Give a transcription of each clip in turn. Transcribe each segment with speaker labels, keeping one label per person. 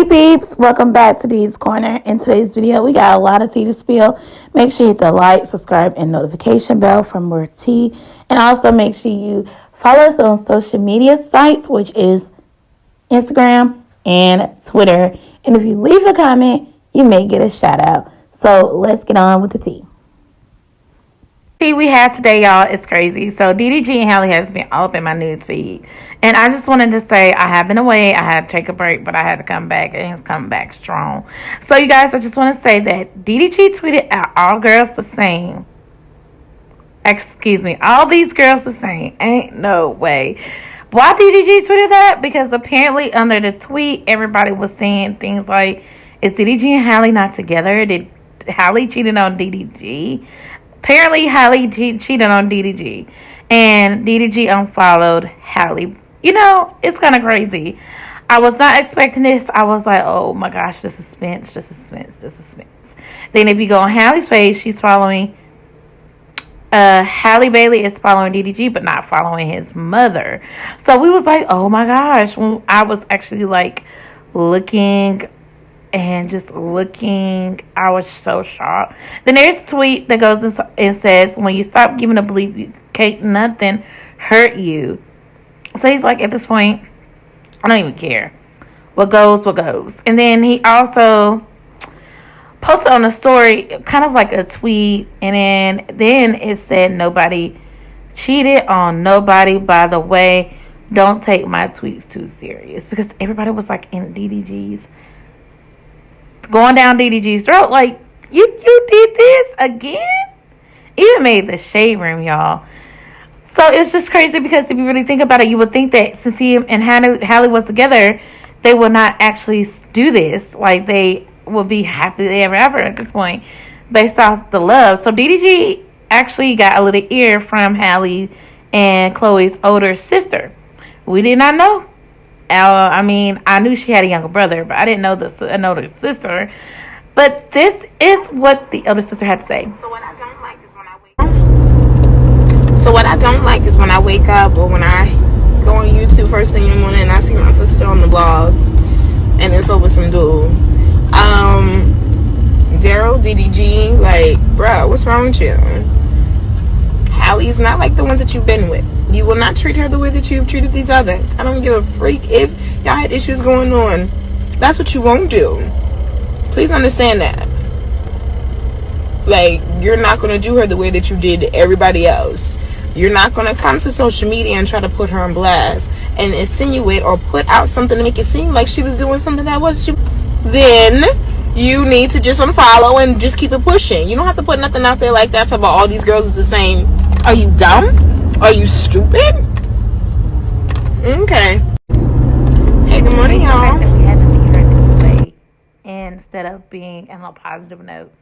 Speaker 1: Hey peeps, welcome back to Dee's Corner. In today's video, we got a lot of tea to spill. Make sure you hit the like, subscribe, and notification bell for more tea. And also make sure you follow us on social media sites, which is Instagram and Twitter. And if you leave a comment, you may get a shout out. So let's get on with the tea. We have today, y'all, it's crazy. So DDG and Halle has been all up in my news feed, and I just wanted to say I have been away. I had to take a break, but I had to come back, and it's come back strong. So you guys, I just want to say that DDG tweeted out all girls the same. Excuse me, all these girls the same. Ain't no way. Why DDG tweeted that? Because apparently under the tweet, everybody was saying things like, is DDG and Halle not together? Did Halle cheated on DDG? Apparently, Halle cheated on DDG, and DDG unfollowed Halle. You know, it's kind of crazy. I was not expecting this. I was like, oh my gosh, the suspense. Then if you go on Halle's page, she's following, Halle Bailey is following DDG, but not following his mother. So we was like, oh my gosh. When I was actually like looking, I was so shocked. Then there's a tweet that goes and says, when you stop giving a belief, can't nothing hurt you. So he's like, at this point, I don't even care. What goes. And then he also posted on a story, kind of like a tweet, and then it said, nobody cheated on nobody. By the way, don't take my tweets too serious. Because everybody was like in DDG's, going down DDG's throat, like, you did this again? Even made the shade room, y'all. So it's just crazy, because if you really think about it, you would think that since he and Halle was together, they would not actually do this. Like, they would be happily ever at this point, based off the love. So DDG actually got a little ear from Halle and Chloe's older sister. We did not know. I mean, I knew she had a younger brother, but I didn't know an older sister. But this is what the elder sister had to say.
Speaker 2: So what I don't like is when I wake up, or when I go on YouTube first thing in the morning and I see my sister on the blogs, and it's over some dude. Daryl, DDG, like, bro, what's wrong with you? Halle's not like the ones that you've been with. You will not treat her the way that you've treated these others. I don't give a freak if y'all had issues going on. That's what you won't do. Please understand that. Like, you're not going to do her the way that you did everybody else. You're not going to come to social media and try to put her on blast and insinuate or put out something to make it seem like she was doing something that wasn't. Then you need to just unfollow and just keep it pushing. You don't have to put nothing out there like that about all these girls is the same. Are you dumb? Are you stupid? Okay. Hey, good morning, y'all.
Speaker 1: We had to see her this way instead of being on a positive note.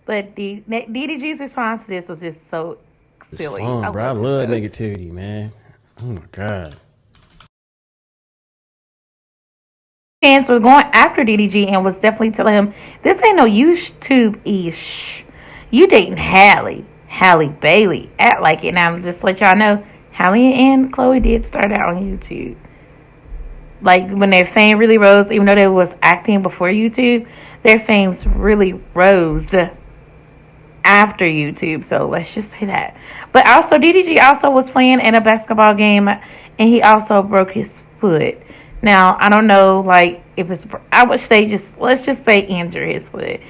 Speaker 1: But DDG's response to this was just so silly.
Speaker 3: It's fun, bro. I love negativity, man. Oh my god.
Speaker 1: Fans were going after DDG and was definitely telling him, this ain't no YouTube-ish. You dating Halle Bailey. Act like it. Now, just to let y'all know, Halle and Chloe did start out on YouTube. Like, when their fame really rose, even though they was acting before YouTube, their fames really rose after YouTube. So, let's just say that. But also, DDG also was playing in a basketball game, and he also broke his foot. Now, I don't know, like, if it's, I would say let's just say injure his foot.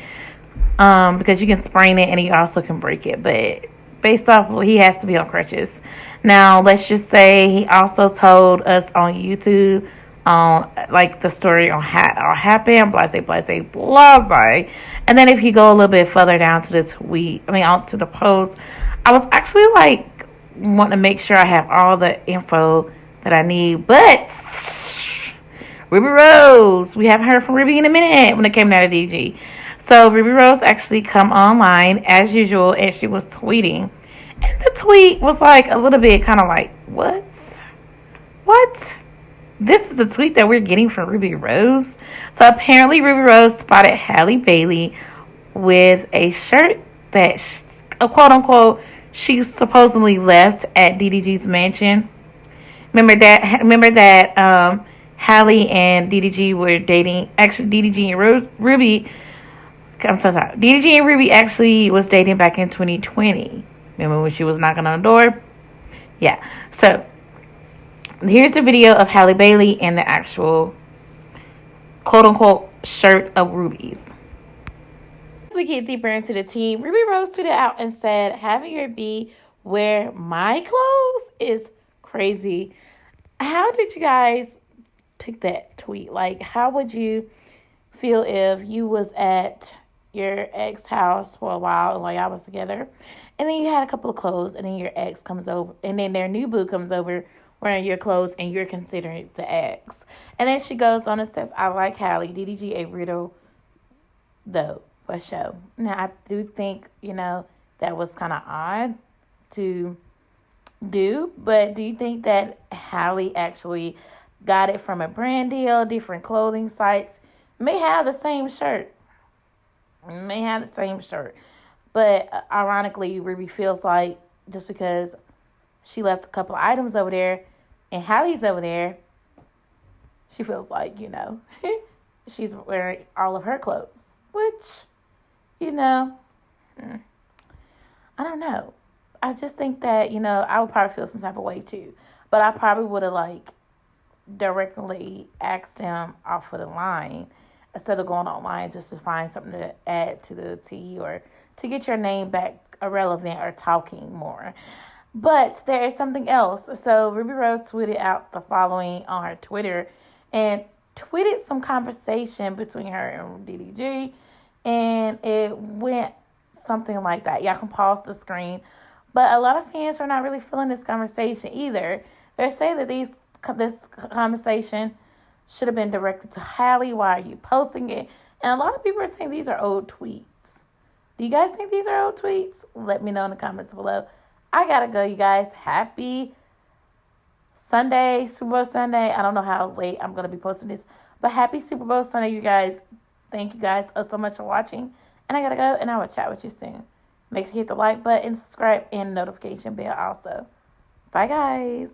Speaker 1: Because you can sprain it and he also can break it. But based off, he has to be on crutches. Now, let's just say he also told us on YouTube, like the story on how happened, blase. And then if you go a little bit further down to the tweet, onto the post, I was actually like wanting to make sure I have all the info that I need. But Ruby Rose, we haven't heard from Ruby in a minute when it came down to DG. So Ruby Rose actually come online as usual, and she was tweeting. And the tweet was like a little bit kind of like, what? This is the tweet that we're getting from Ruby Rose? So apparently Ruby Rose spotted Halle Bailey with a shirt that, quote unquote, she supposedly left at DDG's mansion. Remember that Halle and DDG were dating. Actually, DDG and Ruby. I'm so sorry. DDG and Ruby actually was dating back in 2020. Remember when she was knocking on the door? Yeah. So here's the video of Halle Bailey and the actual quote unquote shirt of Ruby's. As we get deeper into the tea, Ruby Rose tweeted out and said, "Having your B wear my clothes is crazy." How did you guys take that tweet? Like, how would you feel if you was at your ex house for a while, like I was together, and then you had a couple of clothes, and then your ex comes over, and then their new boo comes over wearing your clothes, and you're considering the ex. And then she goes on and says, "I like Halle, DDG a riddle though, for sure." Now, I do think, that was kind of odd to do, but do you think that Halle actually got it from a brand deal, different clothing sites, may have the same shirt? But ironically, Ruby feels like just because she left a couple of items over there and Halle's over there, she feels like, she's wearing all of her clothes. Which, I don't know. I just think that, I would probably feel some type of way too. But I probably would have, directly asked him off of the line instead of going online just to find something to add to the tea or to get your name back irrelevant or talking more. But there is something else. So Ruby Rose tweeted out the following on her Twitter and tweeted some conversation between her and DDG, and it went something like that. Y'all can pause the screen. But a lot of fans are not really feeling this conversation either. They're saying that this conversation should have been directed to Halle. Why are you posting it? And a lot of people are saying these are old tweets. Do you guys think these are old tweets? Let me know in the comments below. I gotta go, you guys. Happy Sunday, Super Bowl Sunday. I don't know how late I'm gonna be posting this, but happy Super Bowl Sunday, you guys. Thank you guys so much for watching. And I gotta go, and I will chat with you soon. Make sure you hit the like button, subscribe, and notification bell also. Bye, guys.